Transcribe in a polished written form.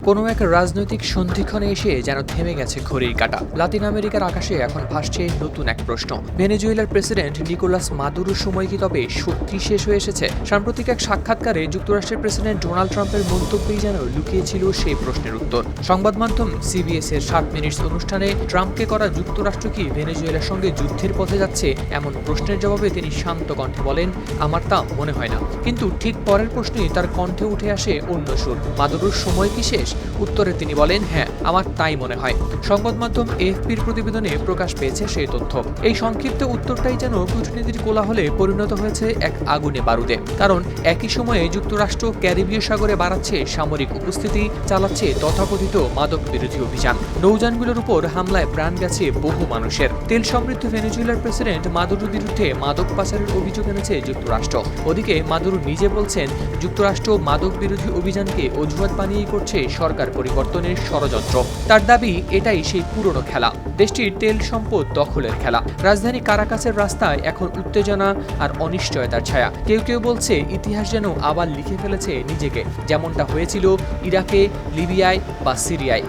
কোনো এক রাজনৈতিক সন্ধিক্ষণে এসে যেন থেমে গেছে ঘড়ির কাঁটা। লাতিন আমেরিকার আকাশে এখন ভাসছে নতুন এক প্রশ্ন। ভেনেজুয়েলার প্রেসিডেন্ট নিকোলাস মাদুরোর সময় কি তবে সত্যি শেষ হয়ে এসেছে? সাম্প্রতিক এক সাক্ষাৎকারে যুক্তরাষ্ট্রের প্রেসিডেন্ট ডোনাল্ড ট্রাম্পের মন্তব্যেই যেন লুকিয়েছিল সেই প্রশ্নের উত্তর। সংবাদ মাধ্যম সিবিএস এর 7 মিনিটস অনুষ্ঠানে ট্রাম্পকে করা যুক্তরাষ্ট্র কি ভেনেজুয়েলার সঙ্গে যুদ্ধের পথে যাচ্ছে এমন প্রশ্নের জবাবে তিনি শান্ত কণ্ঠে বলেন, আমার তা মনে হয় না। কিন্তু ঠিক পরের প্রশ্নেই তার কণ্ঠে উঠে আসে অন্য সুর। মাদুরোর সময় কি শেষ? উত্তরে তিনি বলেন, হ্যাঁ, আমার তাই মনে হয়। সংবাদ মাধ্যম এএফপির প্রতিবেদনে প্রকাশ পেয়েছে সেই তথ্য। এই সংক্ষিপ্ত উত্তরটাই যেন কূটনীতির কোলাহলে পরিণত হয়েছে এক আগুনে বারুদে। কারণ একই সময়ে যুক্তরাষ্ট্র ক্যারিবীয় সাগরে বাড়াচ্ছে সামরিক উপস্থিতি, চালাচ্ছে তথাকথিত মাদক বিরোধী অভিযান। নৌযানগুলোর উপর হামলায় প্রাণ গেছে বহু মানুষের। তেল সমৃদ্ধ ভেনেজুয়েলার প্রেসিডেন্ট মাদুরোর বিরুদ্ধে মাদক পাচারের অভিযোগ এনেছে যুক্তরাষ্ট্র। ওদিকে মাদুরো নিজে বলছেন, যুক্তরাষ্ট্র মাদক বিরোধী অভিযানকে অজুহাত বানিয়ে করছে সরকার পরিবর্তনের ষড়যন্ত্র। তার দাবি, এটাই সেই পুরনো খেলা, দেশটির তেল সম্পদ দখলের খেলা। রাজধানী কারাকাসের রাস্তায় এখন উত্তেজনা আর অনিশ্চয়তার ছায়া। কেউ কেউ বলছে, ইতিহাস যেন আবার লিখে ফেলেছে নিজেকে, যেমনটা হয়েছিল ইরাকে, লিবিয়ায় বা সিরিয়ায়।